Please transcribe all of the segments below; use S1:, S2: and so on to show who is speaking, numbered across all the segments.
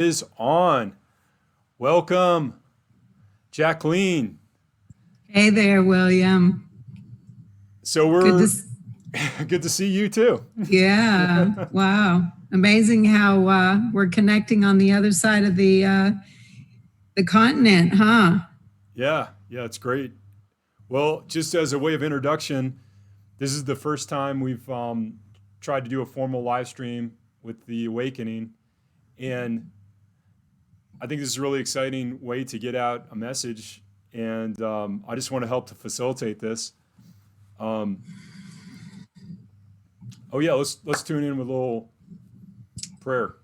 S1: Is on. Welcome, Jacqueline.
S2: Hey there, William.
S1: So
S2: Good to,
S1: we're good to see you too.
S2: yeah, wow. Amazing how we're connecting on the other side of the continent, huh?
S1: Yeah, it's great. Well, just as a way of introduction, this is the first time we've tried to do a formal live stream with the Awakening, and I think this is a really exciting way to get out a message. And I just want to help to facilitate this. Um, oh yeah, let's tune in with a little prayer.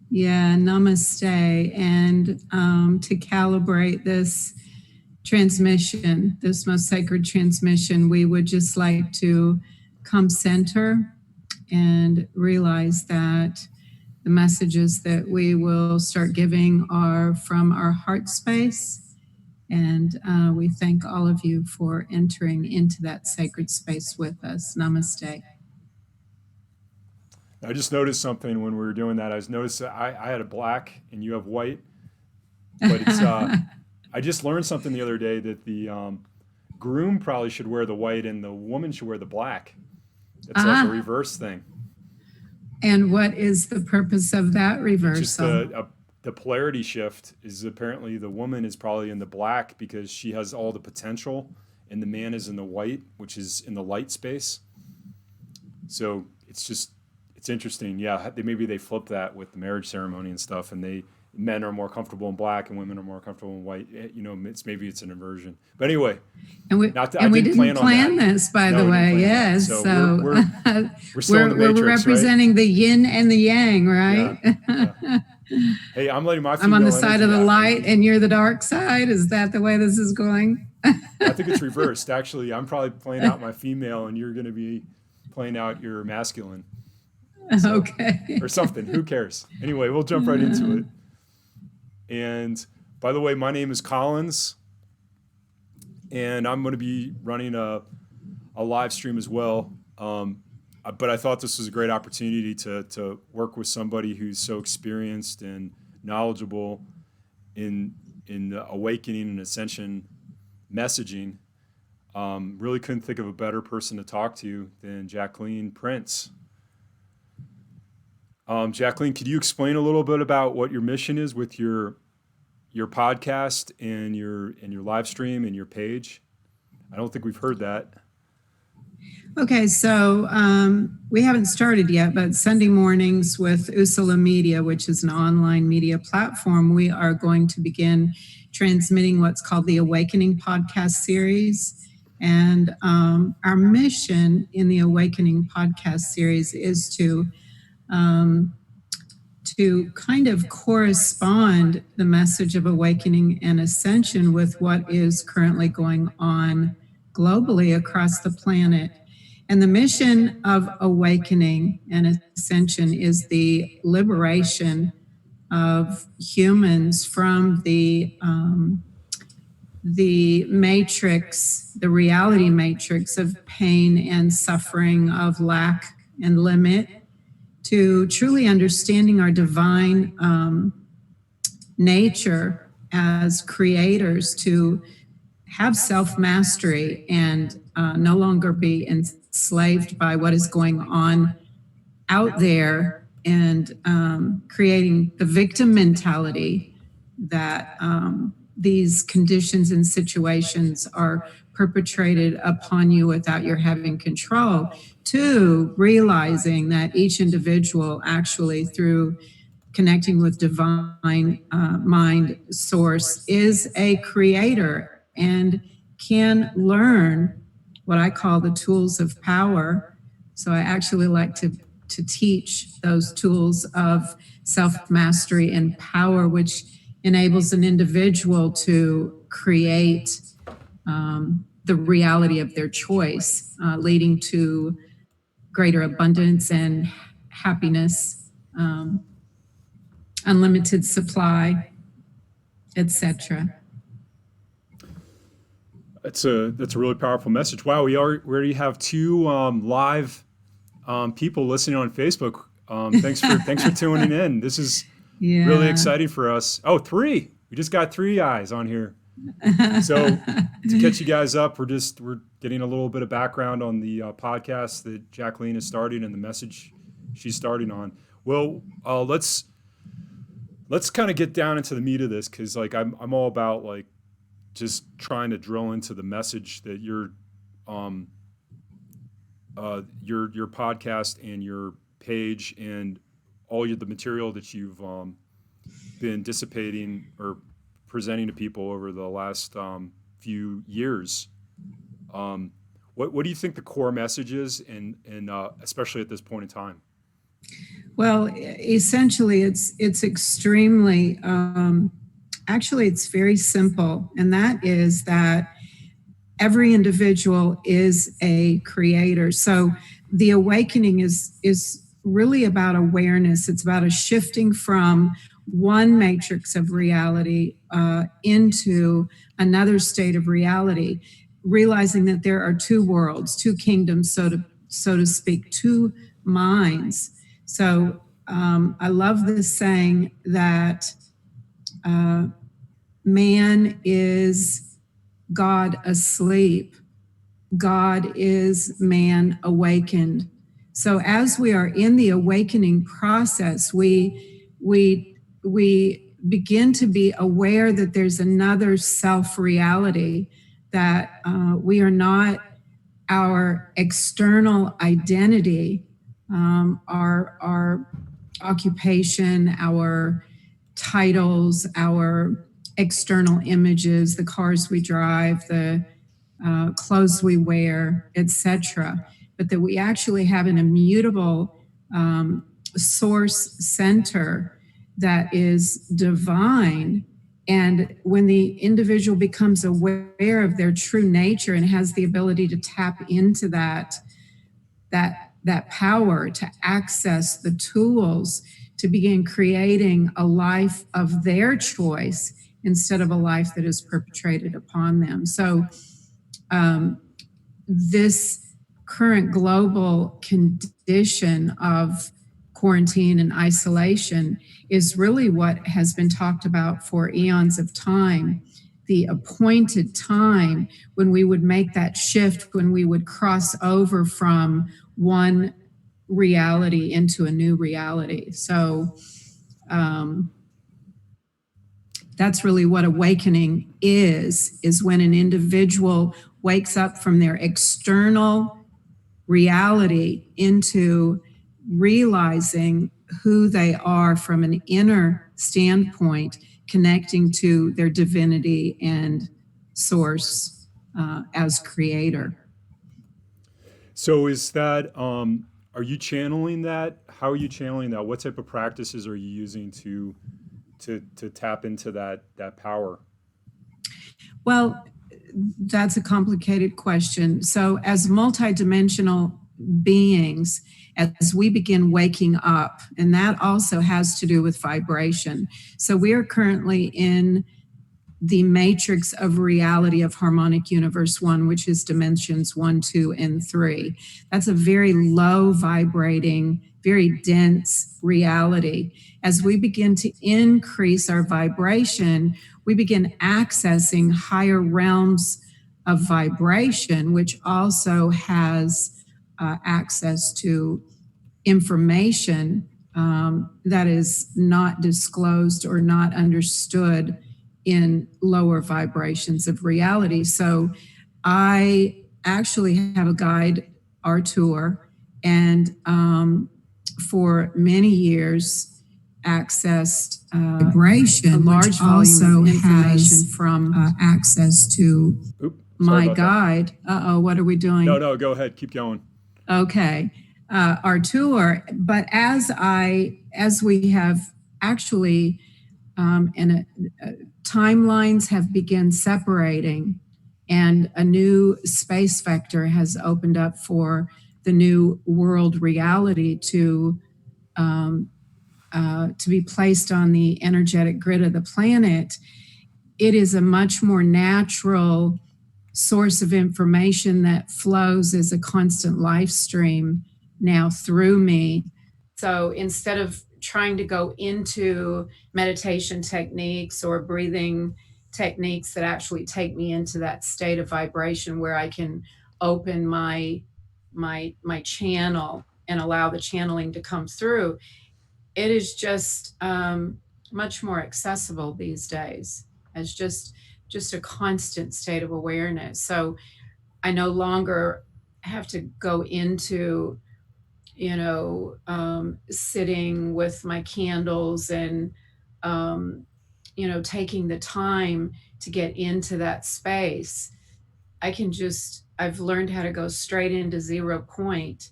S2: Yeah, namaste. And to calibrate this transmission, this most sacred transmission, we would just like to come center and realize that the messages that we will start giving are from our heart space. And we thank all of you for entering into that sacred space with us. Namaste.
S1: I just noticed something when we were doing that. I was noticed that I had a black and you have white, but it's I just learned something the other day that the groom probably should wear the white and the woman should wear the black. It's like a reverse thing.
S2: And what is the purpose of that reversal?
S1: Just the polarity shift is apparently the woman is probably in the black because she has all the potential, and the man is in the white, which is in the light space. So it's interesting. Yeah, maybe they flip that with the marriage ceremony and stuff, and men are more comfortable in black and women are more comfortable in white. Maybe it's an inversion. But anyway,
S2: and we didn't plan this, by the way. Yes, so
S1: we're still in the matrix,
S2: we're representing the yin and the yang, right?
S1: Yeah. Hey, I'm letting my.
S2: I'm on the side of the light, and you're the dark side. Is that the way this is going?
S1: I think it's reversed. Actually, I'm probably playing out my female, and you're going to be playing out your masculine. So,
S2: okay.
S1: Or something. Who cares? Anyway, we'll jump right into it. And by the way, my name is Collins, and I'm going to be running a live stream as well. But I thought this was a great opportunity to work with somebody who's so experienced and knowledgeable in awakening and ascension messaging. Really couldn't think of a better person to talk to than Jacqueline Prince. Jacqueline, could you explain a little bit about what your mission is with your podcast and your live stream and your page? I don't think we've heard that.
S2: Okay, so we haven't started yet, but Sunday mornings with Usala Media, which is an online media platform, we are going to begin transmitting what's called the Awakening podcast series. And our mission in the Awakening podcast series is to kind of correspond the message of awakening and ascension with what is currently going on globally across the planet. And the mission of awakening and ascension is the liberation of humans from the matrix, the reality matrix of pain and suffering, of lack and limit, to truly understanding our divine nature as creators, to have self-mastery and no longer be enslaved by what is going on out there, and creating the victim mentality that these conditions and situations are perpetrated upon you without your having control, to realizing that each individual actually, through connecting with divine mind source, is a creator and can learn what I call the tools of power. So I actually like to teach those tools of self-mastery and power, which enables an individual to create the reality of their choice, leading to greater abundance and happiness, unlimited supply, etc.
S1: That's a really powerful message. Wow, we already have two live people listening on Facebook. Thanks for tuning in. This is really
S2: Yeah.
S1: exciting for us. Oh, three. We just got three eyes on here. So to catch you guys up, we're getting a little bit of background on the podcast that Jacqueline is starting and the message she's starting on. Well, let's kind of get down into the meat of this, because like I'm all about like just trying to drill into the message that um your podcast and your page and the material that you've been dissipating or presenting to people over the last few years. What do you think the core message is, and especially at this point in time?
S2: Well, essentially, it's extremely actually it's very simple, and that is that every individual is a creator. So the awakening is really about awareness. It's about a shifting from one matrix of reality into another state of reality, realizing that there are two worlds, two kingdoms, so to speak, two minds. So I love this saying that man is God asleep, God is man awakened. So as we are in the awakening process, we begin to be aware that there's another self reality, that we are not our external identity, our occupation, our titles, our external images, the cars we drive, the clothes we wear, etc. But that we actually have an immutable source center that is divine. And when the individual becomes aware of their true nature and has the ability to tap into that power, to access the tools to begin creating a life of their choice instead of a life that is perpetrated upon them. So this current global condition of quarantine and isolation is really what has been talked about for eons of time. The appointed time when we would make that shift, when we would cross over from one reality into a new reality. So that's really what awakening is when an individual wakes up from their external reality into realizing who they are from an inner standpoint, connecting to their divinity and source as creator.
S1: So is that are you channeling that? How are you channeling that? What type of practices are you using to tap into that power?
S2: Well, that's a complicated question. So, as multidimensional beings, as we begin waking up, and that also has to do with vibration. So, we are currently in the matrix of reality of harmonic universe 1, which is dimensions 1, 2, and 3. That's a very low vibrating, very dense reality. As we begin to increase our vibration, we begin accessing higher realms of vibration, which also has access to information that is not disclosed or not understood in lower vibrations of reality. So I actually have a guide, Artur, and for many years accessed vibration, a large volume of information from access to my guide. What are we doing?
S1: No, go ahead. Keep going.
S2: Okay. Artur, but as we have actually timelines have begun separating, and a new space vector has opened up for the new world reality to be placed on the energetic grid of the planet. It is a much more natural source of information that flows as a constant life stream now through me. So instead of trying to go into meditation techniques or breathing techniques that actually take me into that state of vibration where I can open my channel and allow the channeling to come through. It is just much more accessible these days as just a constant state of awareness. So I no longer have to go into, sitting with my candles and, taking the time to get into that space. I've learned how to go straight into 0 point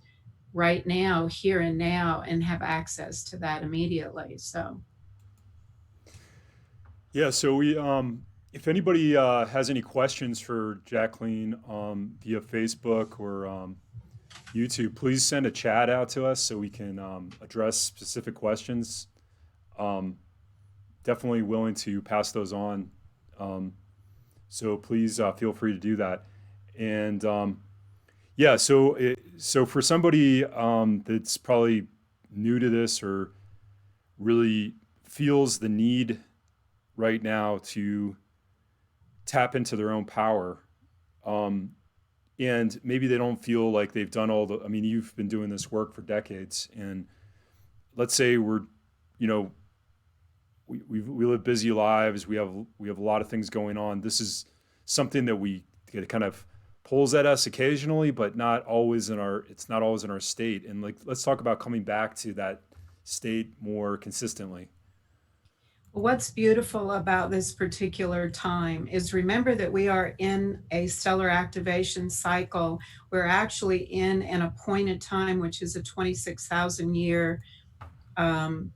S2: right now, here and now, and have access to that immediately. So,
S1: Yeah. So if anybody has any questions for Jacqueline via Facebook or YouTube, please send a chat out to us so we can address specific questions. Um, Definitely willing to pass those on. So please feel free to do that. And yeah, so for somebody that's probably new to this or really feels the need right now to tap into their own power, um, and maybe they don't feel like they've done all the. I mean, you've been doing this work for decades, and let's say we're, you know, we live busy lives. We have a lot of things going on. This is something that we it kind of pulls at us occasionally, but not always in our. It's not always in our state. And like, let's talk about coming back to that state more consistently.
S2: what's beautiful about this particular time is remember that we are in a stellar activation cycle. We're actually in an appointed time, which is a 26,000 year um,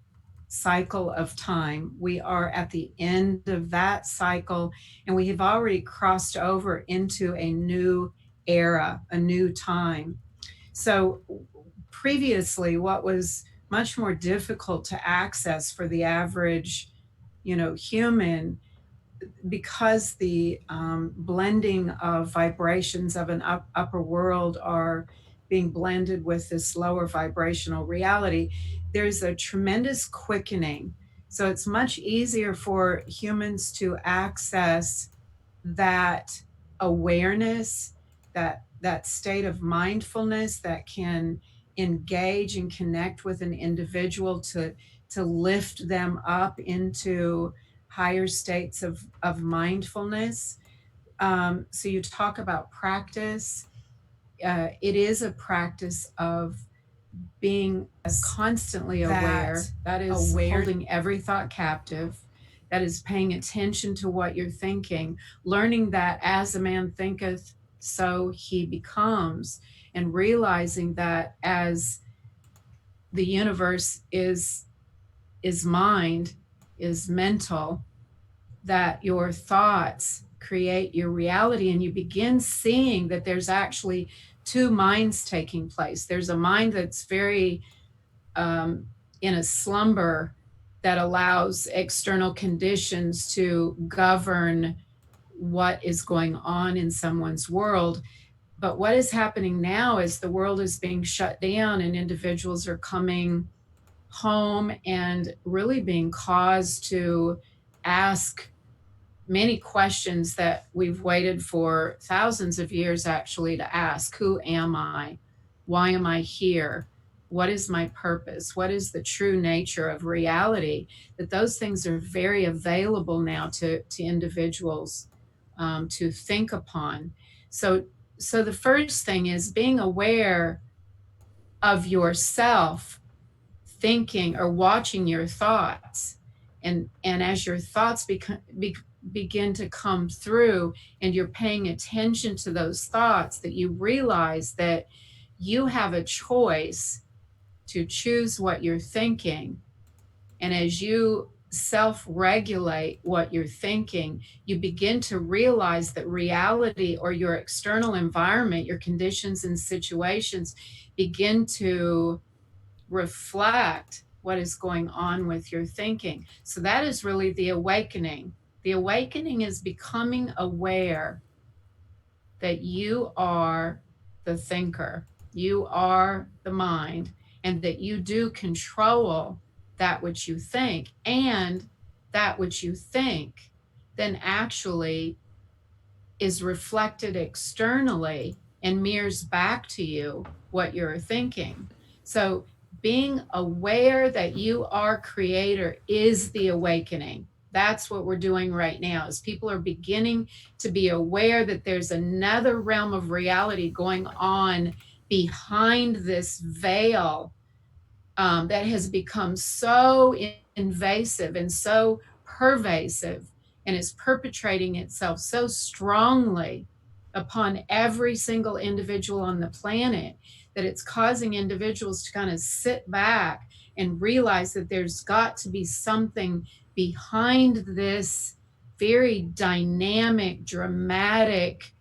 S2: cycle of time. We are at the end of that cycle, and we have already crossed over into a new era, a new time. So, previously, what was much more difficult to access for the average, human, because the blending of vibrations of an upper world are being blended with this lower vibrational reality, there's a tremendous quickening. So it's much easier for humans to access that awareness, that state of mindfulness that can engage and connect with an individual to lift them up into higher states of mindfulness. So you talk about practice. It is a practice of being constantly aware. That is holding every thought captive. That is paying attention to what you're thinking, learning that as a man thinketh, so he becomes, and realizing that as the universe is mind, is mental, that your thoughts create your reality, and you begin seeing that there's actually two minds taking place. There's a mind that's very in a slumber that allows external conditions to govern what is going on in someone's world. But what is happening now is the world is being shut down and individuals are coming home and really being caused to ask many questions that we've waited for thousands of years actually to ask. Who am I? Why am I here? What is my purpose? What is the true nature of reality? That those things are very available now to individuals to think upon. So, so the first thing is being aware of yourself thinking or watching your thoughts, and as your thoughts begin to come through and you're paying attention to those thoughts, that you realize that you have a choice to choose what you're thinking. And as you self regulate what you're thinking, you begin to realize that reality or your external environment, your conditions and situations, begin to reflect what is going on with your thinking. So that is really the awakening. The awakening is becoming aware that you are the thinker, you are the mind, and that you do control that which you think, and that which you think then actually is reflected externally and mirrors back to you what you're thinking. So being aware that you are creator is the awakening. That's what we're doing right now, is people are beginning to be aware that there's another realm of reality going on behind this veil, that has become so invasive and so pervasive, and is perpetrating itself so strongly upon every single individual on the planet, that it's causing individuals to kind of sit back and realize that there's got to be something behind this very dynamic, dramatic,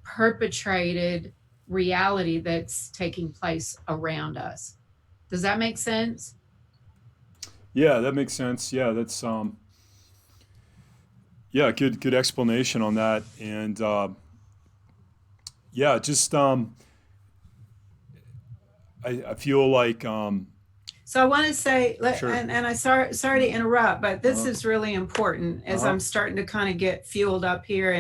S2: perpetrated reality that's taking place around us. Does that make sense?
S1: Yeah, that makes sense. Yeah, that's yeah, good explanation on that. And yeah, just I feel like
S2: So I want to say,
S1: sure.
S2: and I sorry to interrupt, but this
S1: Uh-huh.
S2: is really important as
S1: Uh-huh.
S2: I'm starting to kind of get fueled up here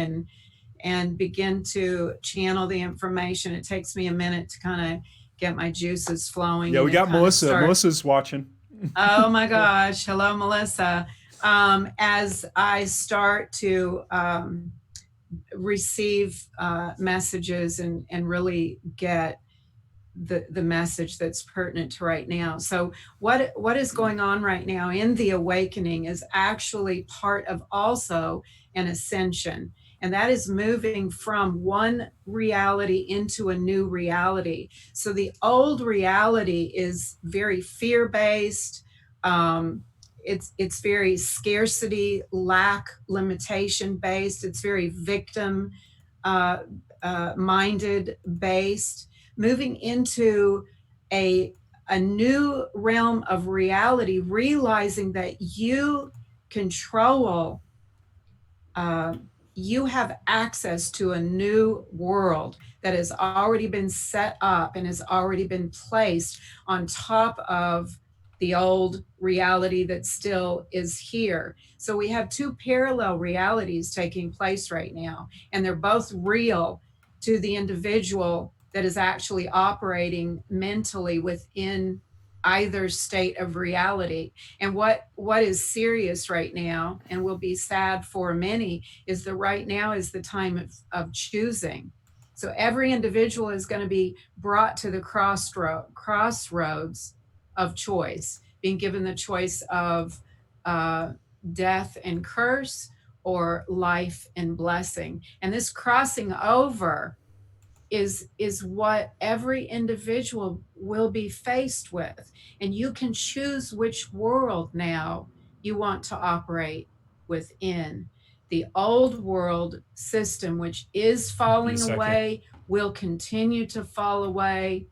S2: and begin to channel the information. It takes me a minute to kind of get my juices flowing
S1: Yeah,
S2: and
S1: we
S2: then
S1: got
S2: kind of
S1: Melissa.
S2: start.
S1: Melissa's watching.
S2: Oh my gosh. Hello, Melissa. As I start to receive messages and really get the message that's pertinent to right now. So what is going on right now in the awakening is actually part of also an ascension. And that is moving from one reality into a new reality. So the old reality is very fear-based. It's very scarcity, lack, limitation based. It's very victim uh, minded based. Moving into a a new realm of reality, realizing that you control, uh, you have access to a new world that has already been set up and has already been placed on top of the old reality that still is here. So we have two parallel realities taking place right now, and they're both real to the individual that is actually operating mentally within either state of reality. And what is serious right now and will be sad for many is that right now is the time of choosing. So every individual is going to be brought to the crossroads of choice, being given the choice of uh, death and curse or life and blessing. And this crossing over is what every individual will be faced with, and you can choose which world now you want to operate within. The old world system, which is
S1: Give me a
S2: falling
S1: second.
S2: away, will continue to fall away,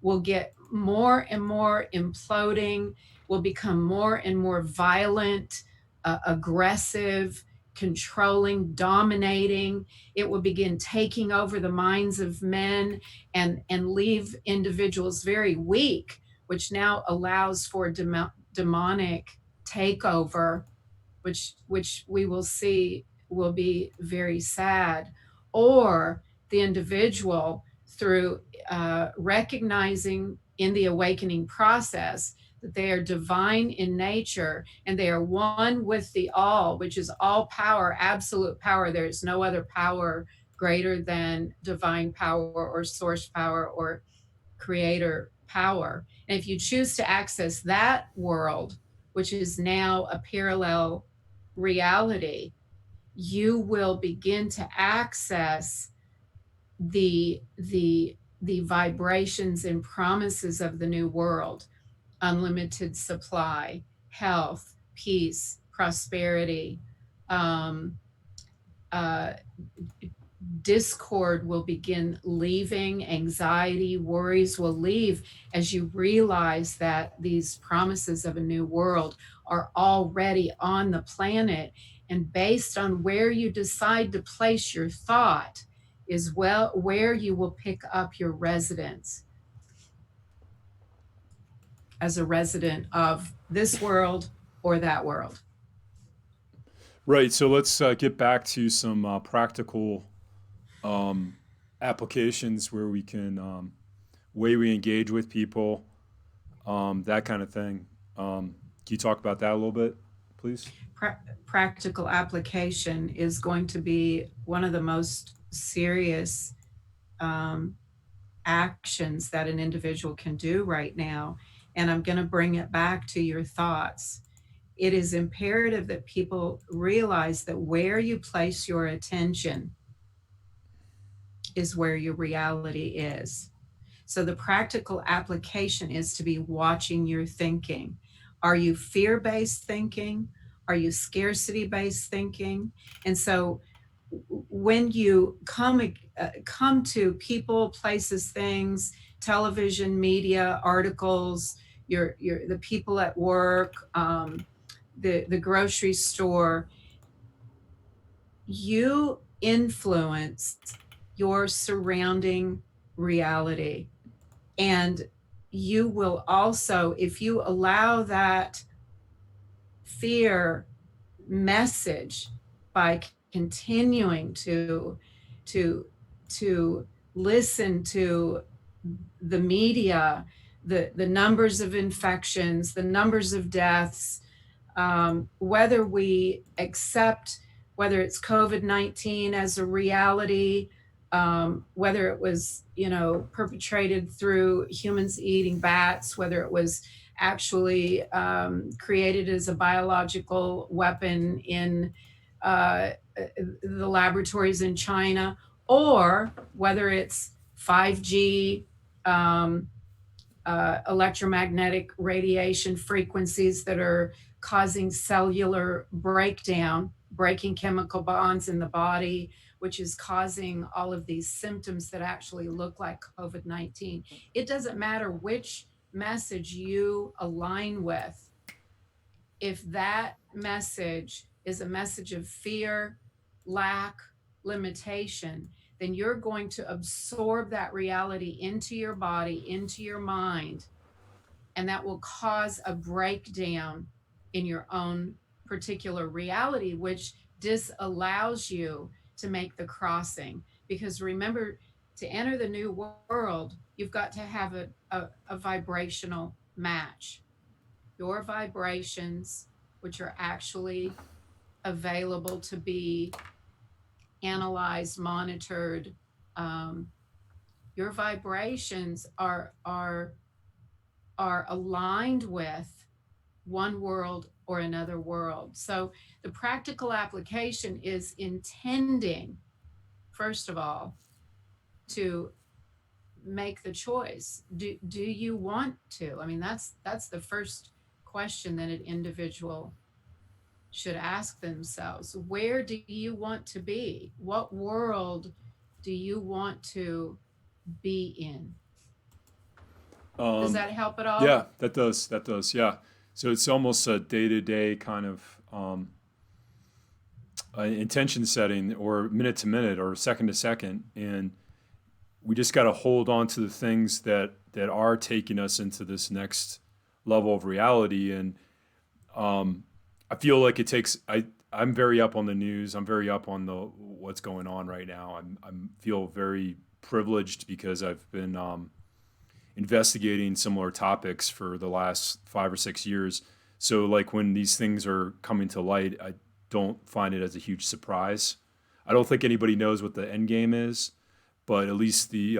S2: will get more and more imploding, will become more and more violent, aggressive, controlling, dominating. It will begin taking over the minds of men and leave individuals very weak, which now allows for demonic takeover, which we will see will be very sad. Or the individual, through recognizing in the awakening process that they are divine in nature and they are one with the all, which is all power, absolute power. There is no other power greater than divine power or source power or creator power. And if you choose to access that world, which is now a parallel reality, you will begin to access the vibrations and promises of the new world: unlimited supply, health, peace, prosperity, um, uh, discord will begin leaving, anxiety, worries will leave as you realize that these promises of a new world are already on the planet. And based on where you decide to place your thought is well where you will pick up your residence. as a resident of this world or that world.
S1: Right. So let's get back to some practical um, applications where we can way we engage with people, that kind of thing. Can you talk about that a little bit, please?
S2: Practical application is going to be one of the most serious um, actions that an individual can do right now. And I'm going to bring it back to your thoughts. It is imperative that people realize that where you place your attention is where your reality is. So the practical application is to be watching your thinking. Are you fear-based thinking? Are you scarcity-based thinking? And so when you come to people, places, things, television, media, articles, your the people at work, the grocery store, you influence your surrounding reality. And you will also, if you allow that fear message by continuing to to listen to the media, the numbers of infections, the numbers of deaths, whether we accept whether it's COVID-19 as a reality, whether it was, perpetrated through humans eating bats, whether it was actually created as a biological weapon in the laboratories in China, or whether it's 5G, um, electromagnetic radiation frequencies that are causing cellular breakdown, breaking chemical bonds in the body, which is causing all of these symptoms that actually look like COVID-19. It doesn't matter which message you align with. If that message is a message of fear, lack, limitation, then you're going to absorb that reality into your body, into your mind, and that will cause a breakdown in your own particular reality, which disallows you to make the crossing. Because remember, to enter the new world, you've got to have a vibrational match. Your vibrations, which are actually available to be analyzed, monitored, um, your vibrations are aligned with one world or another world. So the practical application is intending, first of all, to make the choice. Do you want to? I mean, that's the first question that an individual should ask themselves. Where do you want to be? What world do you want to be in? Does
S1: Um,
S2: that help at all?
S1: yeah, that does. That does. Yeah. So it's almost a day to day kind of intention setting, or minute to minute, or second to second, and we just got to hold on to the things that are taking us into this next level of reality. And I feel like it takes. I'm very up on the news. I'm very up on the what's going on right now. I'm feel very privileged because I've been investigating similar topics for the last 5 or 6 years. So like when these things are coming to light, I don't find it as a huge surprise. I don't think anybody knows what the end game is, but at least the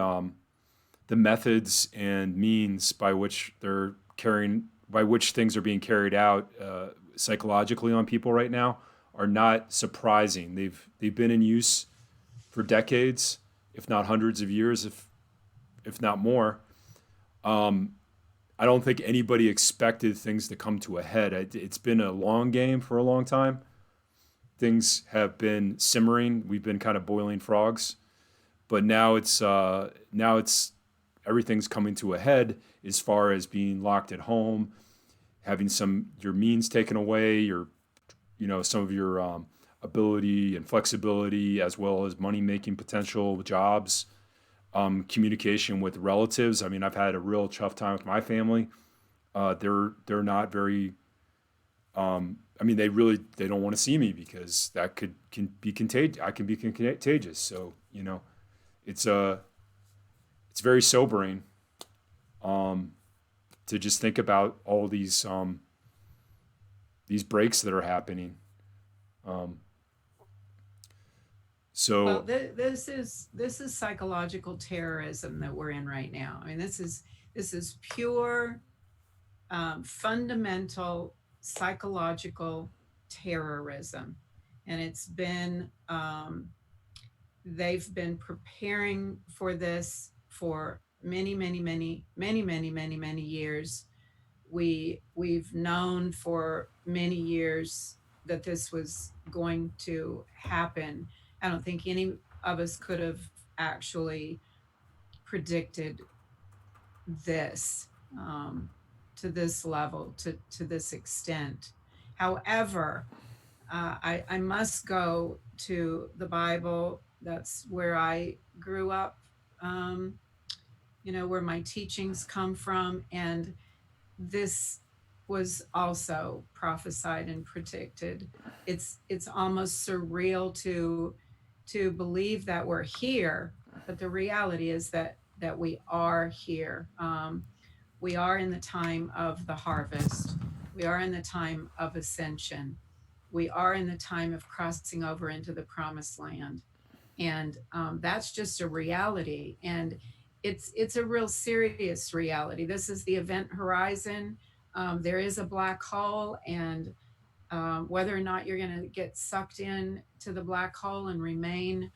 S1: methods and means by which things are being carried out psychologically on people right now are not surprising. They've been in use for decades, if not hundreds of years, if not more. Um, I don't think anybody expected things to come to a head. It's been a long game for a long time. Things have been simmering. We've been kind of boiling frogs, but now it's everything's coming to a head as far as being locked at home, having some your means taken away, some of your ability and flexibility, as well as money making potential, jobs, communication with relatives. I mean, I've had a real tough time with my family. they're not very. I mean, they don't want to see me because that can be contagious. I can be contagious. So it's it's very sobering to just think about all these breaks that are happening. Um,
S2: Well,
S1: so
S2: this is psychological terrorism that we're in right now. I mean, this is pure, fundamental psychological terrorism, and they've been preparing for this for many, many, many, many, many, many, many years. We've known for many years that this was going to happen. I don't think any of us could have actually predicted this, to this level, to this extent. However, I must go to the Bible. That's where I grew up, um, where my teachings come from. And this was also prophesied and predicted. It's almost surreal to believe that we're here, but the reality is that we are here. We are in the time of the harvest. We are in the time of ascension. We are in the time of crossing over into the promised land, and that's just a reality. And it's a real serious reality. This is the event horizon. There is a black hole, and whether or not you're going to get sucked in to the black hole and remain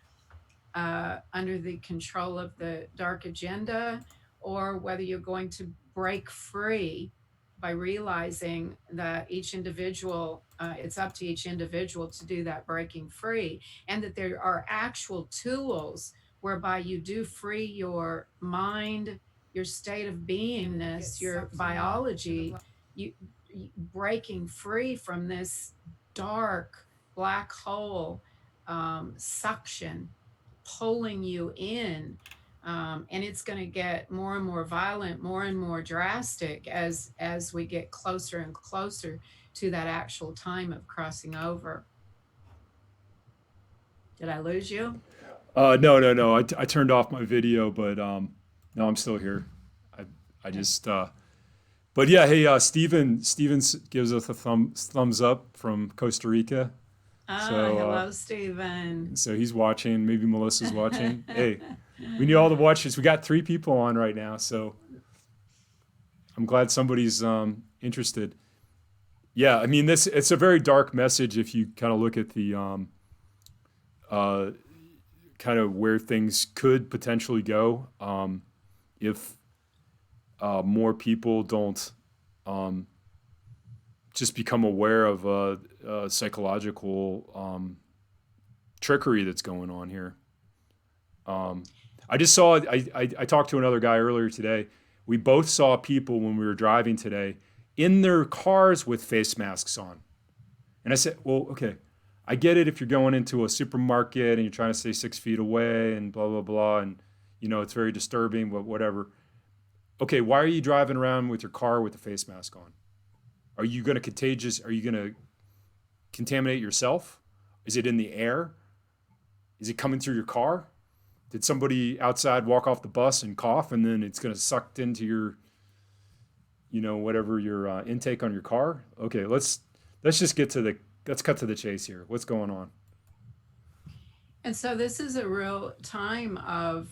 S2: under the control of the dark agenda, or whether you're going to break free by realizing that each individual, it's up to each individual to do that breaking free, and that there are actual tools whereby you do free your mind, your state of beingness, your biology, you, breaking free from this dark black hole, suction pulling you in. And it's going to get more and more violent, more and more drastic as we get closer and closer to that actual time of crossing over. Did I lose you?
S1: no, no, no. I turned off my video, but no, I'm still here. I I
S2: Okay.
S1: just but yeah, hey, Steven gives us a thumbs up from Costa Rica.
S2: Ah,
S1: So
S2: hello, Stephen.
S1: so he's watching. Maybe Melissa's watching. Hey, we need all the watchers. We got 3 people on right now, so I'm glad somebody's interested. Yeah, I mean, this it's a very dark message if you kind of look at the uh, kind of where things could potentially go if more people don't um, just become aware of psychological trickery that's going on here. Um, I just saw. I talked to another guy earlier today. We both saw people when we were driving today in their cars with face masks on, and I said, "Well, okay, I get it if you're going into a supermarket and you're trying to stay 6 feet away and blah blah blah, and it's very disturbing, but whatever. Okay, why are you driving around with your car with a face mask on? Are you going to contagious? Are you going to contaminate yourself? Is it in the air? Is it coming through your car? Did somebody outside walk off the bus and cough, and then it's going to sucked into your, whatever your intake on your car? Okay, let's just get to the let's cut to the chase here. What's going on?
S2: And so this is a real time of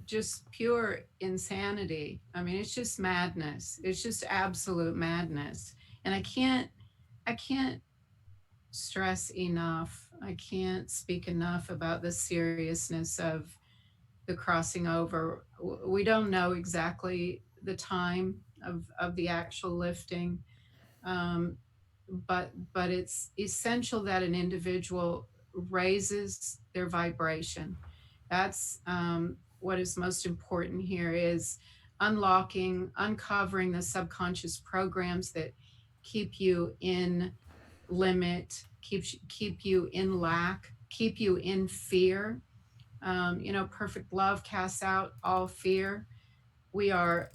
S2: just pure insanity. I mean, it's just madness. It's just absolute madness. And I can't stress enough. I can't speak enough about the seriousness of the crossing over. We don't know exactly the time of the actual lifting, um, but it's essential that an individual raises their vibration. That's what is most important here is uncovering the subconscious programs that keep you in limit, keep you in lack, keep you in fear. Perfect love casts out all fear. We are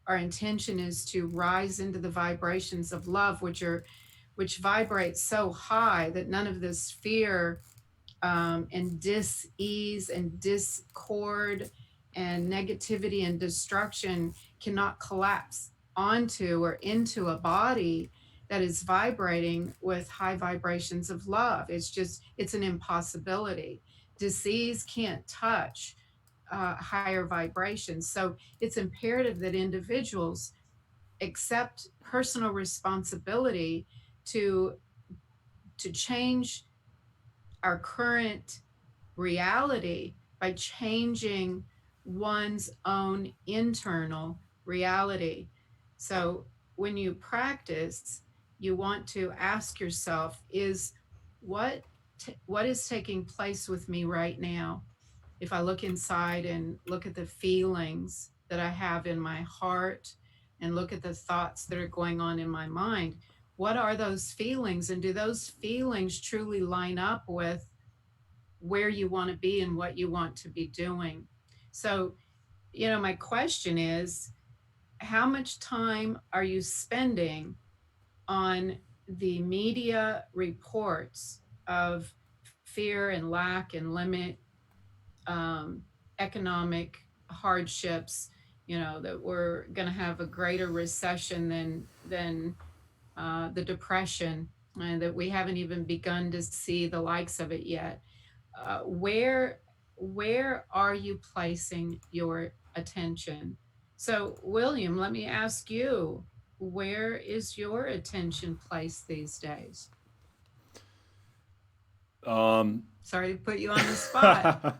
S2: our intention is to rise into the vibrations of love, which vibrates so high that none of this fear and dis-ease and discord and negativity and destruction cannot collapse onto or into a body that is vibrating with high vibrations of love. It's an impossibility. Disease can't touch higher vibrations. So it's imperative that individuals accept personal responsibility to change our current reality by changing one's own internal reality. So when you practice, you want to ask yourself, is what is taking place with me right now? If I look inside and look at the feelings that I have in my heart and look at the thoughts that are going on in my mind, what are those feelings? And do those feelings truly line up with where you want to be and what you want to be doing? So, my question is, how much time are you spending on the media reports of fear and lack and limit, um, economic hardships, that we're going to have a greater recession than the depression, and that we haven't even begun to see the likes of it yet? Where are you placing your attention? So, William, let me ask you, where is your attention placed these days?
S1: Um,
S2: Sorry to put you on the spot.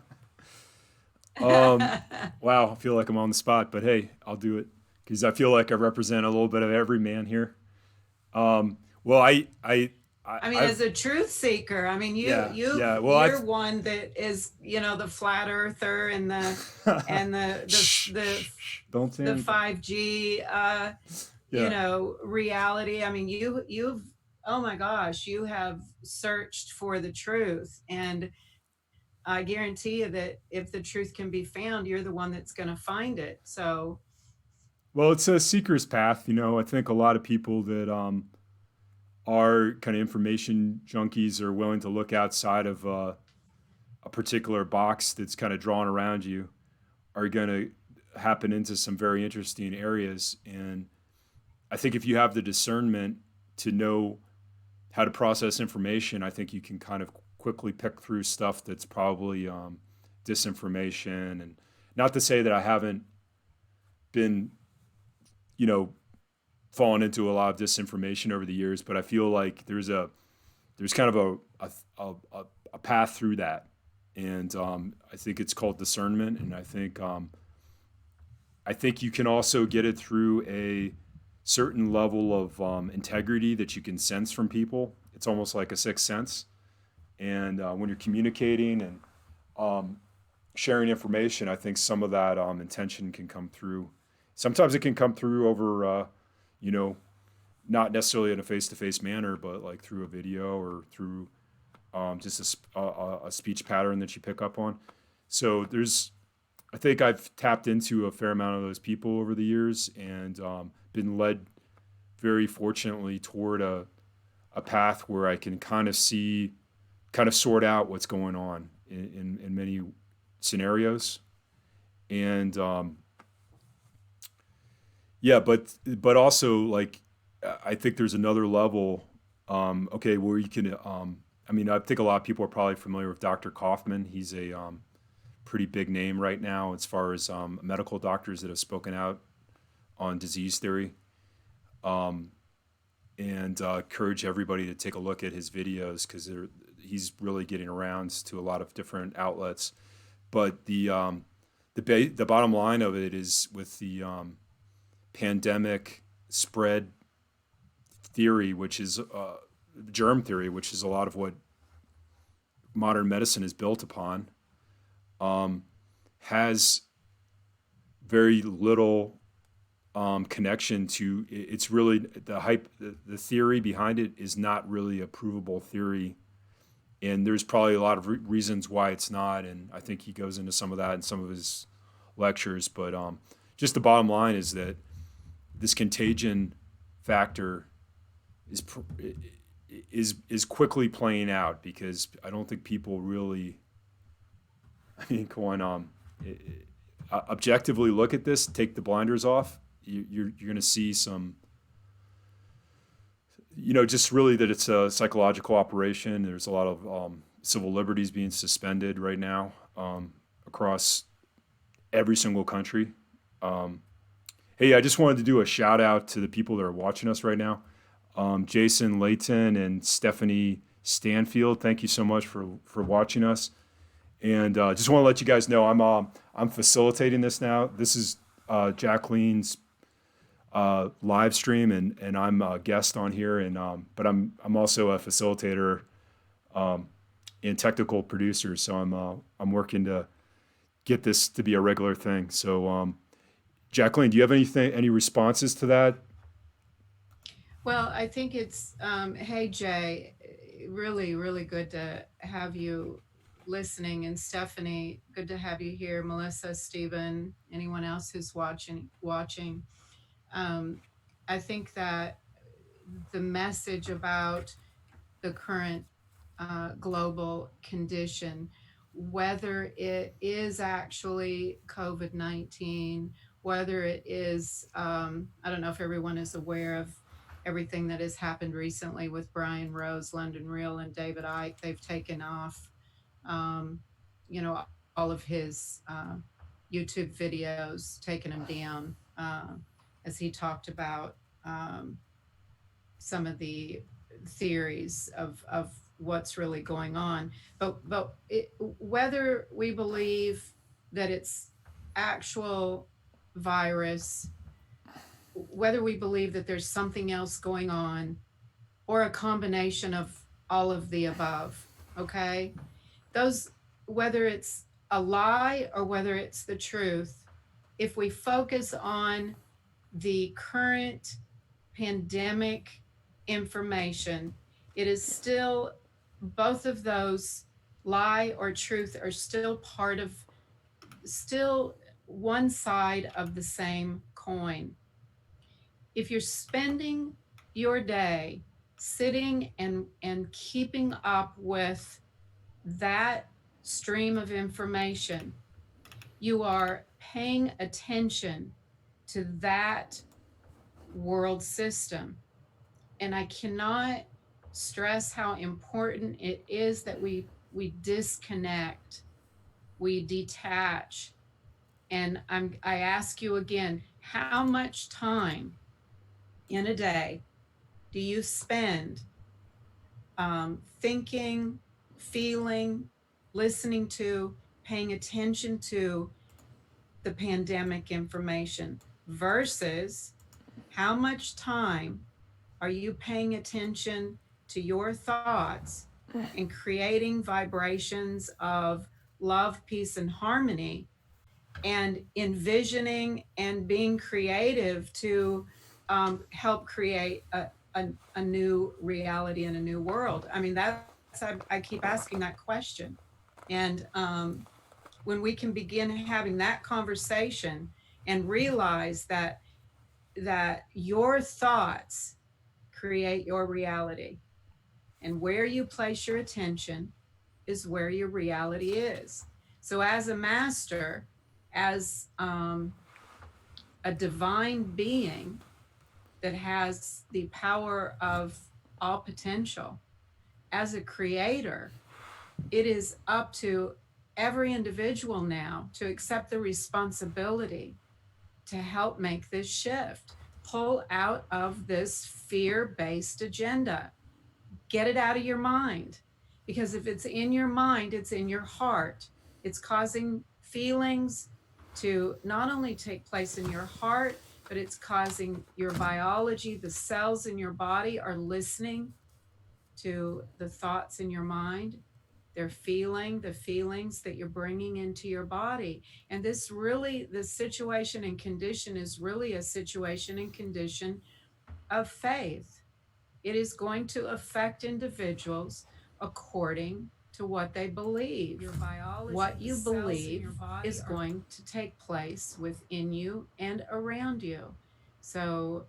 S1: wow, I feel like I'm on the spot, but hey, I'll do it because I feel like I represent a little bit of every man here. Well,
S2: I mean, as
S1: I've,
S2: a truth seeker, I mean,
S1: yeah, yeah. Well,
S2: you're
S1: I've,
S2: one that is, the flat earther and the
S1: shh, shh, shh, don't say
S2: the
S1: anything.
S2: 5G,
S1: Yeah.
S2: reality. I mean, you've, oh my gosh, you have searched for the truth, and I guarantee you that if the truth can be found, you're the one that's going to find it. So,
S1: Well, it's a seeker's path. I think a lot of people that are kind of information junkies are willing to look outside of a particular box that's kind of drawn around you are going to happen into some very interesting areas. And I think if you have the discernment to know how to process information, I think you can kind of quickly pick through stuff that's probably disinformation. And not to say that I haven't been, you know, fallen into a lot of disinformation over the years, but I feel like there's kind of a path through that, and I think it's called discernment, and I think you can also get it through a certain level of integrity that you can sense from people. It's almost like a sixth sense, and when you're communicating and sharing information, I think some of that intention can come through. Sometimes it can come through over, you know, not necessarily in a face-to-face manner, but like through a video or through just a speech pattern that you pick up on. So I think I've tapped into a fair amount of those people over the years, and been led very fortunately toward a path where I can kind of sort out what's going on in many scenarios. And yeah, but also like I think there's another level, okay, where you can. I mean, I think a lot of people are probably familiar with Dr. Kaufman. He's a pretty big name right now as far as medical doctors that have spoken out on disease theory. And encourage everybody to take a look at his videos because he's really getting around to a lot of different outlets. But the bottom line of it is with the pandemic spread theory, which is germ theory, which is a lot of what modern medicine is built upon, has very little connection to. It's really the hype. The theory behind it is not really a provable theory, and there's probably a lot of reasons why it's not. And I think he goes into some of that in some of his lectures. But just the bottom line is that this contagion factor is is quickly playing out, because I don't think people really, I mean, go on, objectively look at this, take the blinders off, you're going to see some, just really that it's a psychological operation. There's a lot of civil liberties being suspended right now, across every single country. Hey, I just wanted to do a shout out to the people that are watching us right now. Jason Layton and Stephanie Stanfield, thank you so much for watching us. And just want to let you guys know I'm facilitating this now. This is Jacqueline's live stream, and I'm a guest on here, and but I'm also a facilitator and technical producer. So I'm working to get this to be a regular thing. So Jacqueline, do you have any responses to that?
S3: Well, I think it's, hey, Jay, really, really good to have you listening. And Stephanie, good to have you here. Melissa, Stephen, anyone else who's watching. Um, I think that the message about the current global condition, whether it is actually COVID-19, whether it is, I don't know if everyone is aware of everything that has happened recently with Brian Rose, London Real, and David Icke. They've taken off, um, all of his YouTube videos, taken them down, as he talked about some of the theories of what's really going on. But whether we believe that it's actual virus, whether we believe that there's something else going on, or a combination of all of the above, okay? Those, whether it's a lie or whether it's the truth, if we focus on the current pandemic information, it is still, both of those, lie or truth, are still one side of the same coin. If you're spending your day sitting and keeping up with that stream of information, you are paying attention to that world system. And I cannot stress how important it is that we disconnect, we detach. And I ask you again, how much time in a day do you spend thinking, feeling, listening to, paying attention to the pandemic information, versus how much time are you paying attention to your thoughts and creating vibrations of love, peace, and harmony, and envisioning and being creative to help create a new reality and a new world? I mean, I keep asking that question. And when we can begin having that conversation and realize that your thoughts create your reality, and where you place your attention is where your reality is. So as a master, as a divine being that has the power of all potential, as a creator, it is up to every individual now to accept the responsibility to help make this shift, pull out of this fear-based agenda, get it out of your mind. Because if it's in your mind, it's in your heart. It's causing feelings to not only take place in your heart, but it's causing your biology, the cells in your body are listening to the thoughts in your mind. They're feeling the feelings that you're bringing into your body. And this situation and condition is really a situation and condition of faith. It is going to affect individuals according to what they believe. Your biology, what you believe is going to take place within you and around you. So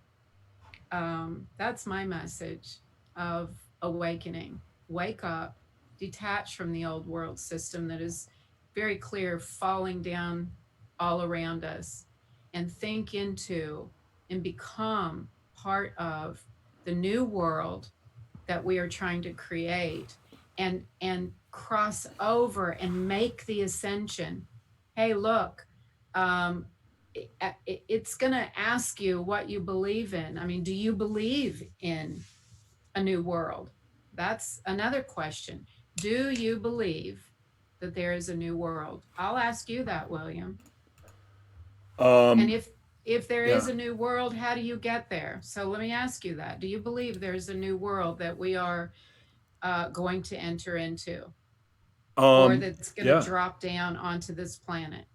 S3: that's my message of awakening. Wake up, detach from the old world system that is very clear falling down all around us, and think into and become part of the new world that we are trying to create, and cross over and make the ascension. Hey, look, um, it's going to ask you what you believe in. I mean, do you believe in a new world? That's another question. Do you believe that there is a new world? I'll ask you that, William. And
S1: Um,
S3: if there is
S1: yeah.
S3: a new world, how do you get there? So let me ask you that. Do you believe there's a new world that we are going to enter into, or that's going to
S1: Yeah.
S3: drop down onto this planet?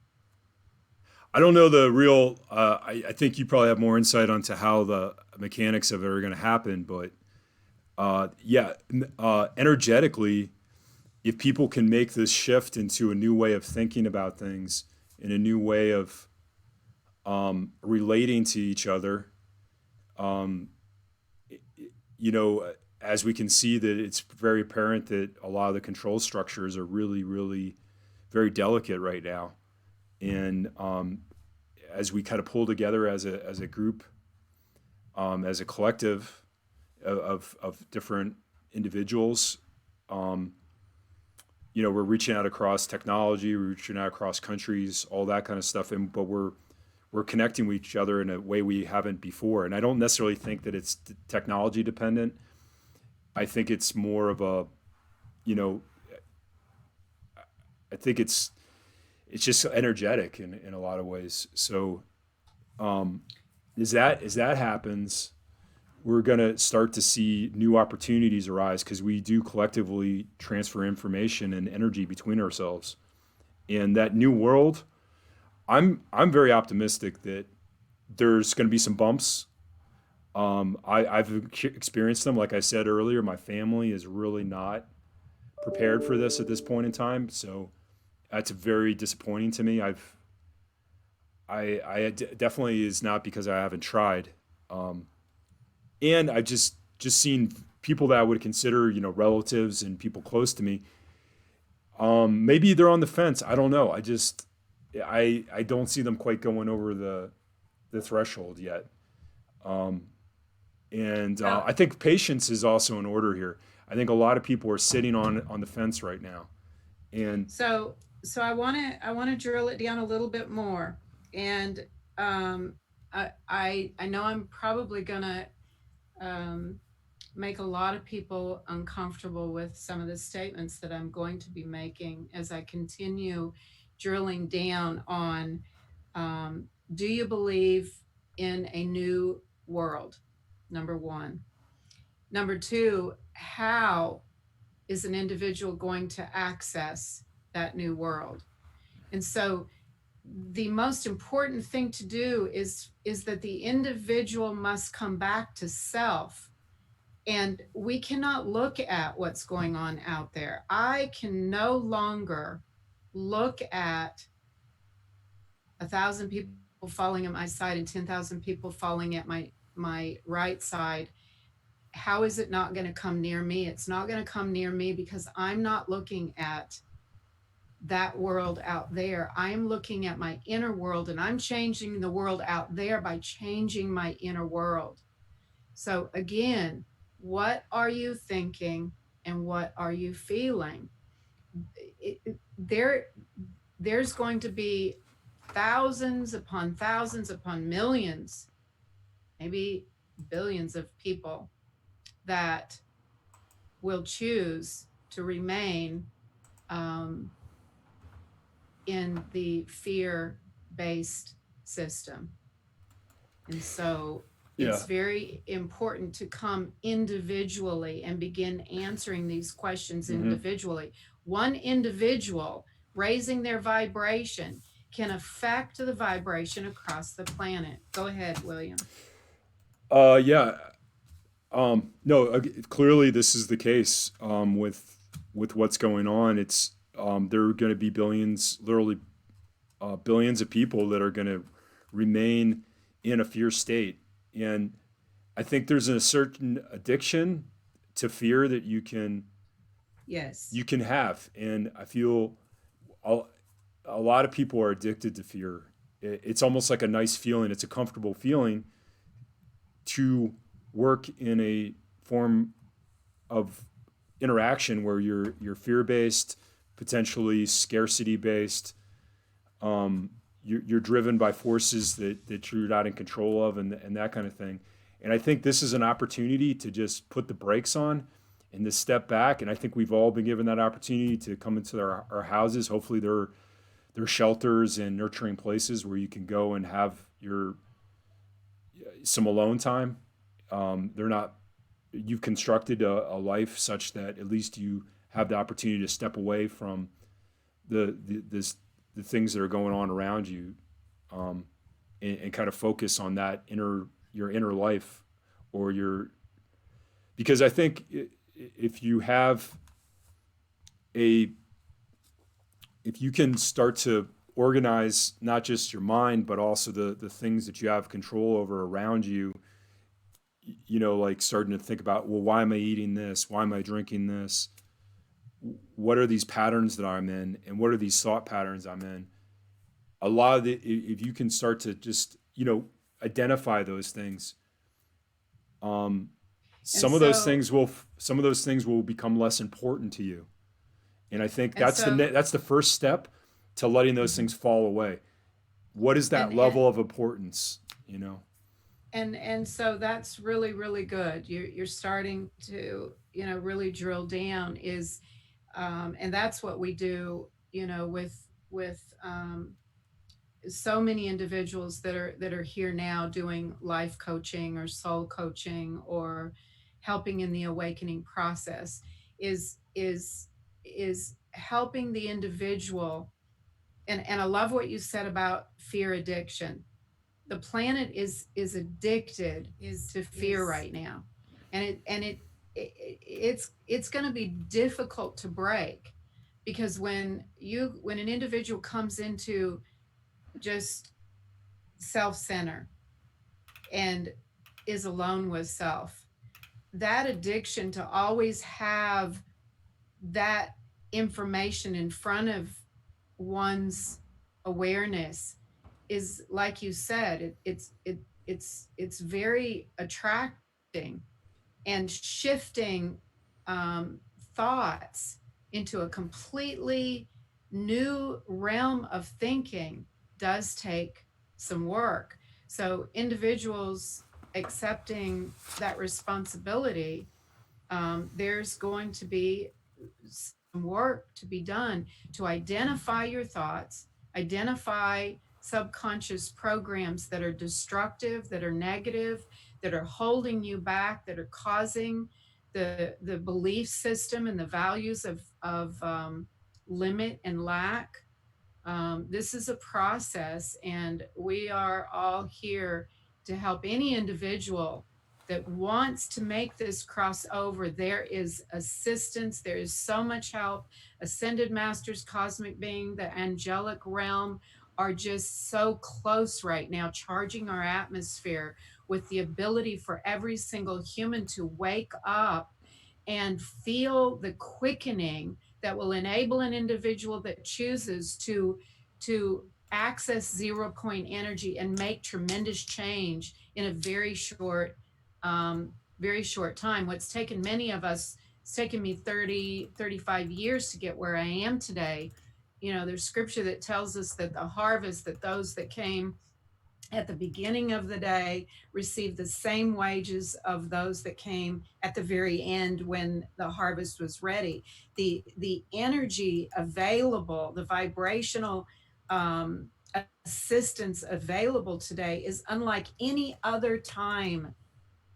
S1: I don't know the real. I think you probably have more insight onto how the mechanics of it are going to happen, but yeah, energetically, if people can make this shift into a new way of thinking about things, in a new way of relating to each other, um, you know, as we can see that it's very apparent that a lot of the control structures are really, really very delicate right now. And as we kind of pull together as a group, as a collective of different individuals, um, we're reaching out across technology, we're reaching out across countries, all that kind of stuff. But we're connecting with each other in a way we haven't before. And I don't necessarily think that it's technology dependent. I think it's more of a, you know, I think it's just energetic in a lot of ways. So um, as that happens, we're going to start to see new opportunities arise because we do collectively transfer information and energy between ourselves. And that new world, I'm very optimistic that there's going to be some bumps. I've experienced them. Like I said earlier, my family is really not prepared for this at this point in time. So that's very disappointing to me. Definitely is not because I haven't tried. Um, and I've just seen people that I would consider, relatives and people close to me. Maybe they're on the fence. I don't know. I don't see them quite going over the threshold yet. Um, and
S3: So
S1: I think patience is also in order here. I think a lot of people are sitting on the fence right now, and
S3: so so I want to drill it down a little bit more. And um, I know I'm probably gonna um, make a lot of people uncomfortable with some of the statements that I'm going to be making as I continue drilling down on, um, do you believe in a new world? Number one. Number two, how is an individual going to access that new world? And so the most important thing to do is that the individual must come back to self. And we cannot look at what's going on out there. I can no longer look at 1,000 people falling at my side and 10,000 people falling at my right side. How is it not going to come near me? It's not going to come near me because I'm not looking at that world out there. I'm looking at my inner world, and I'm changing the world out there by changing my inner world. So again, what are you thinking and what are you feeling? There's going to be thousands upon millions, maybe billions of people that will choose to remain um, in the fear based system. And so it's
S1: yeah.
S3: very important to come individually and begin answering these questions
S1: Hmm.
S3: individually. One individual raising their vibration can affect the vibration across the planet. Go ahead, William.
S1: Yeah. No, clearly this is the case with what's going on. It's there are going to be billions, literally billions of people that are going to remain in a fear state, And I think there's a certain addiction to fear that
S3: Yes.
S1: you can have, and I feel a, a lot of people are addicted to fear. It's almost like a nice feeling. It's a comfortable feeling to work in a form of interaction where you're fear based, potentially scarcity based. You're driven by forces that you're not in control of, and that kind of thing. And I think this is an opportunity to just put the brakes on and to step back. And I think we've all been given that opportunity to come into our houses. Hopefully, they're shelters and nurturing places where you can go and have your some alone time. They're not. You've constructed a life such that at least you have the opportunity to step away from the things that are going on around you, and kind of focus on that your inner life, or your because I think if you have a if you can start to organize not just your mind but also the things that you have control over around you, like starting to think about, well, why am I eating this, why am I drinking this, what are these patterns that I'm in, and what are these thought patterns I'm in. A lot of if you can start to just identify those things, um,
S3: And
S1: some of those
S3: so,
S1: things will some of those things will become less important to you. And I think
S3: and so,
S1: that's the first step to letting those things fall away. What is that
S3: and
S1: level of importance?
S3: and so that's really, really good. You're starting to, really drill down is, and that's what we do, with so many individuals that are here now doing life coaching or soul coaching or helping in the awakening process is helping the individual. And I love what you said about fear addiction. The planet is addicted to fear right now, and it's going to be difficult to break, because when an individual comes into just self-center and is alone with self, that addiction to always have that information in front of one's awareness is, like you said, it's very attracting, and shifting um, thoughts into a completely new realm of thinking does take some work. So individuals accepting that responsibility, there's going to be some work to be done to identify your thoughts, identify subconscious programs that are destructive, that are negative, that are holding you back, that are causing the belief system and the values of limit and lack. This is a process, and we are all here to help any individual that wants to make this crossover. There is assistance, there is so much help. Ascended masters, cosmic being, the angelic realm are just so close right now, charging our atmosphere with the ability for every single human to wake up and feel the quickening that will enable an individual that chooses to access zero point energy and make tremendous change in a very short time. What's taken many of us, it's taken me 35 years to get where I am today. There's scripture that tells us that the harvest, that those that came at the beginning of the day received the same wages of those that came at the very end when the harvest was ready. The energy available, the vibrational um, assistance available today is unlike any other time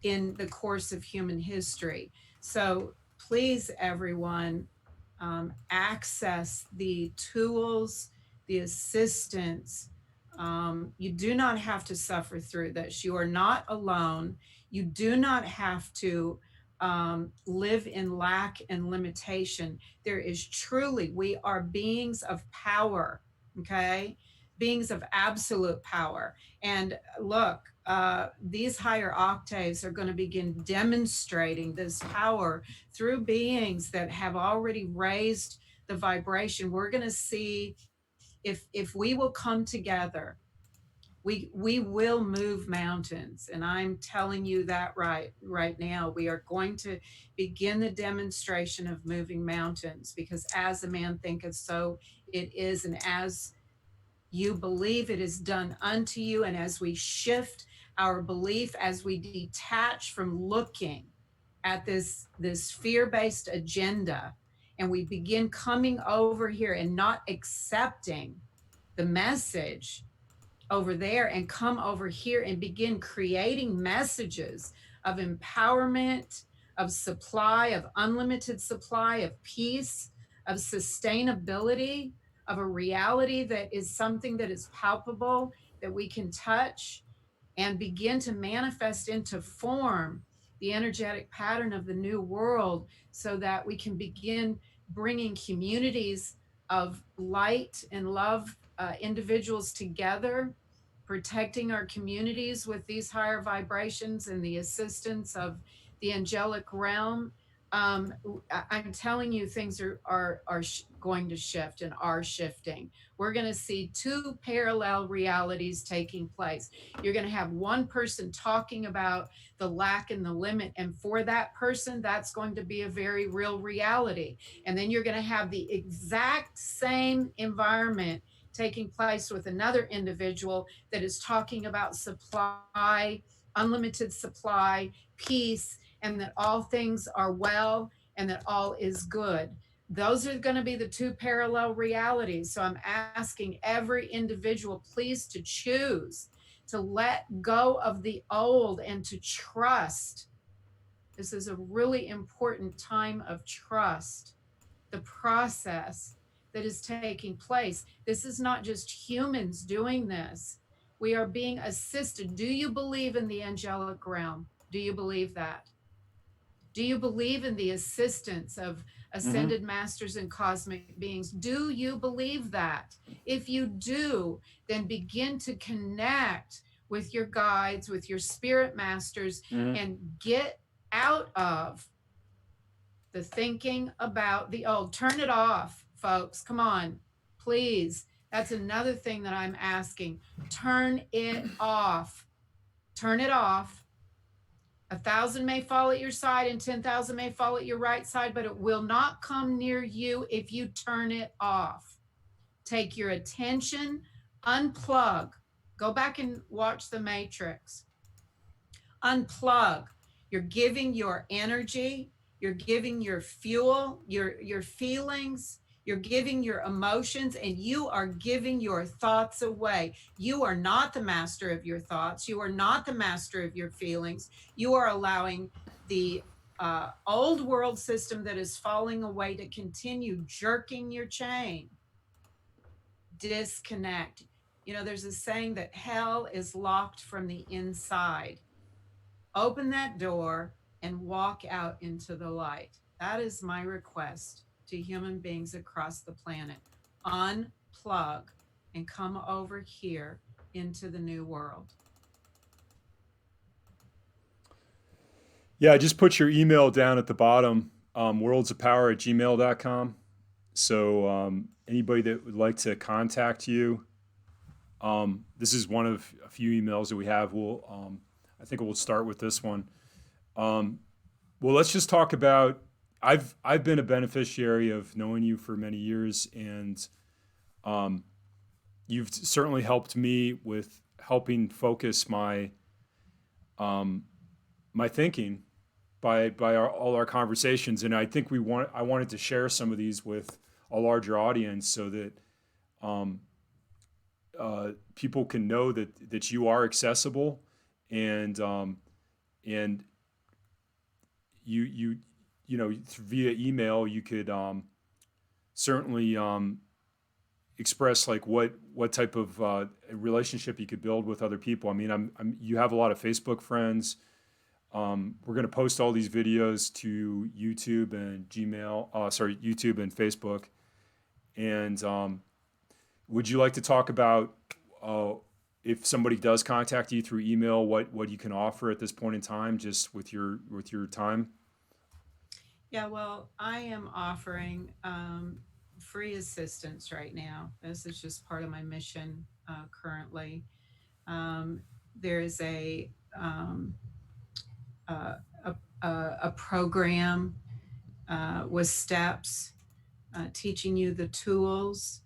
S3: in the course of human history. So please, everyone, access the tools, the assistance. You do not have to suffer through this. You are not alone. You do not have to live in lack and limitation. There is truly, we are beings of power, okay? Beings of absolute power. And look, these higher octaves are going to begin demonstrating this power through beings that have already raised the vibration. We're going to see if we will come together, we will move mountains. And I'm telling you that right now, we are going to begin the demonstration of moving mountains, because as a man thinketh, so it is. And as you believe, it is done unto you. And as we shift our belief, as we detach from looking at this fear-based agenda, and we begin coming over here and not accepting the message over there, and come over here and begin creating messages of empowerment, of supply, of unlimited supply, of peace, of sustainability, of a reality that is something that is palpable, that we can touch, and begin to manifest into form the energetic pattern of the new world, so that we can begin bringing communities of light and love, individuals together, protecting our communities with these higher vibrations and the assistance of the angelic realm. I'm telling you, things are going to shift and are shifting. We're going to see two parallel realities taking place. You're going to have one person talking about the lack and the limit, and for that person, that's going to be a very real reality. And then you're going to have the exact same environment taking place with another individual that is talking about supply, unlimited supply, peace, and that all things are well and that all is good. Those are going to be the two parallel realities. So I'm asking every individual, please, to choose to let go of the old and to trust. This is a really important time of trust. The process that is taking place. This is not just humans doing this. We are being assisted. Do you believe in the angelic realm? Do you believe that? Do you believe in the assistance of ascended masters and cosmic beings? Do you believe that? If you do, then begin to connect with your guides, with your spirit masters, and get out of the thinking about the old. Turn it off, folks. Come on, please. That's another thing that I'm asking. Turn it off. Turn it off. 1,000 may fall at your side and 10,000 may fall at your right side, but it will not come near you if you turn it off. Take your attention, unplug. Go back and watch The Matrix. Unplug. You're giving your energy, you're giving your fuel, your feelings, you're giving your emotions, and you are giving your thoughts away. You are not the master of your thoughts. You are not the master of your feelings. You are allowing the old world system that is falling away to continue jerking your chain. Disconnect. You know, there's a saying that hell is locked from the inside. Open that door and walk out into the light. That is my request to human beings across the planet. Unplug and come over here into the new world.
S1: Yeah, just put your email down at the bottom, worldsofpower@gmail.com. So anybody that would like to contact you, this is one of a few emails that we have. I think we'll start with this one. Well, let's just talk about. I've been a beneficiary of knowing you for many years, and you've certainly helped me with helping focus my my thinking by all our conversations. And I think I wanted to share some of these with a larger audience so that people can know that you are accessible, and you know, via email you could certainly express like what type of relationship you could build with other people. I mean, you have a lot of Facebook friends. We're going to post all these videos to YouTube and YouTube and Facebook. And would you like to talk about if somebody does contact you through email, what you can offer at this point in time, just with your time?
S3: Yeah, well, I am offering free assistance right now. This is just part of my mission currently. Um, there's um, uh, a program with steps teaching you the tools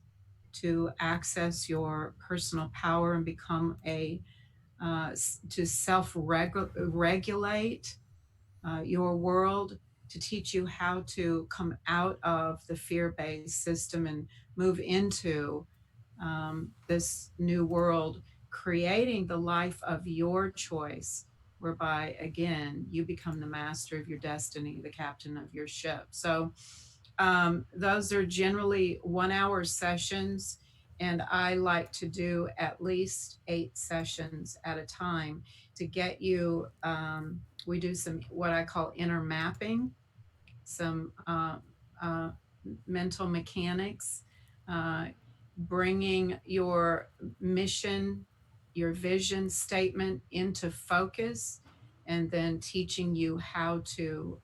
S3: to access your personal power and become to self regulate your world, to teach you how to come out of the fear based system and move into this new world, creating the life of your choice, whereby, again, you become the master of your destiny, the captain of your ship. So, those are generally 1 hour sessions, and I like to do at least 8 sessions at a time to get you. We do some what I call inner mapping, some uh, mental mechanics, uh, bringing your mission, your vision statement into focus, and then teaching you how to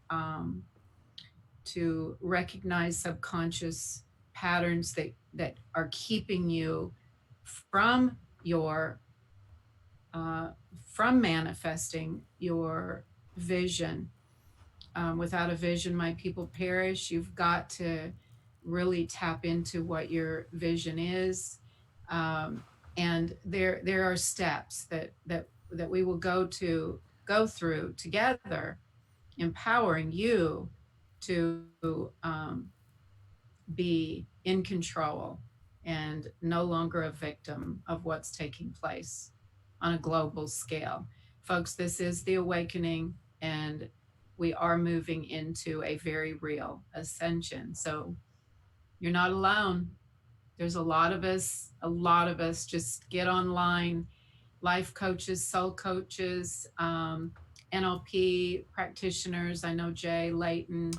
S3: recognize subconscious patterns that are keeping you from your uh, from manifesting your vision. Without a vision, my people perish. You've got to really tap into what your vision is, um, and there are steps that we will go through together, empowering you to be in control and no longer a victim of what's taking place on a global scale. Folks, this is the awakening, and we are moving into a very real ascension. So you're not alone. There's a lot of us. Just get online, life coaches, soul coaches, NLP practitioners. I know Jay Layton,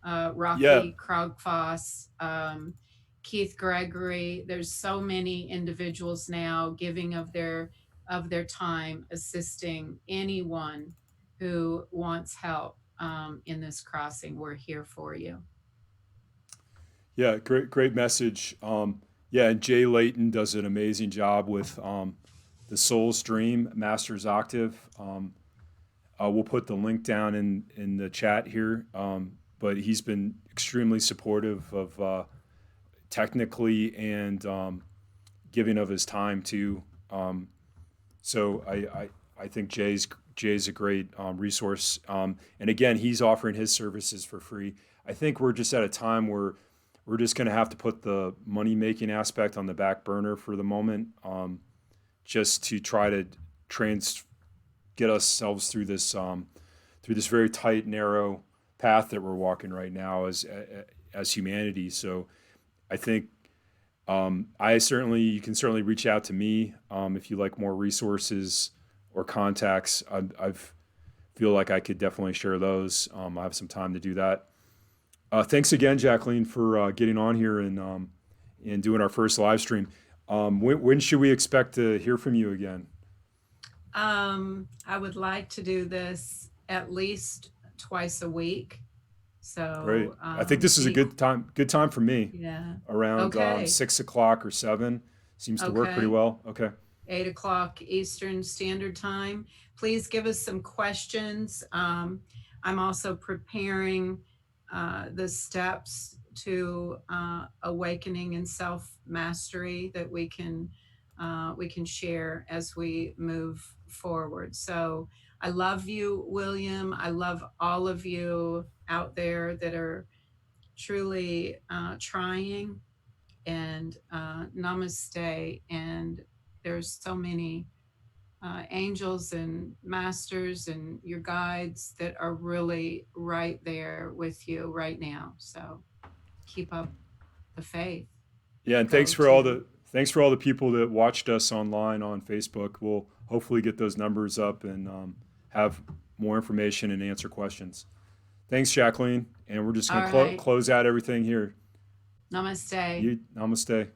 S1: Yeah,
S3: Rocky Krogfoss, Keith Gregory. There's so many individuals now giving of their time, assisting anyone who wants help in this crossing. We're here for you.
S1: yeah, great message. Yeah, and Jay Layton does an amazing job with the Soul Stream Master's Octave. We'll put the link down in the chat here. But he's been extremely supportive of technically and giving of his time too. So I think Jay's a great resource. And again, he's offering his services for free. I think we're just at a time where we're just going to have to put the money making aspect on the back burner for the moment, just to try to get ourselves through this very tight, narrow path that we're walking right now as humanity. So I think you can certainly reach out to me if you like more resources or contacts. I feel like I could definitely share those. I have some time to do that. Thanks again, Jacqueline, for getting on here and doing our first live stream. When should we expect to hear from you again?
S3: I would like to do this at least twice a week.
S1: Great.
S3: So,
S1: I think this is a good time. Good time for me.
S3: yeah.
S1: Around
S3: Okay.
S1: 6 o'clock or 7 seems to work pretty
S3: Okay.
S1: well. Okay.
S3: 8 o'clock Eastern Standard Time. Please give us some questions. I'm also preparing the steps to awakening and self mastery that we can share as we move forward. So I love you, William. I love all of you out there that are truly trying, and namaste. And there's so many angels and masters and your guides that are really right there with you right now. So keep up the faith.
S1: Yeah, and
S3: Go to
S1: thanks for all the people that watched us online on Facebook. We'll hopefully get those numbers up and have more information and answer questions. Thanks, Jacqueline, and we're just
S3: all
S1: going to
S3: right.
S1: close out everything here.
S3: Namaste.
S1: You namaste.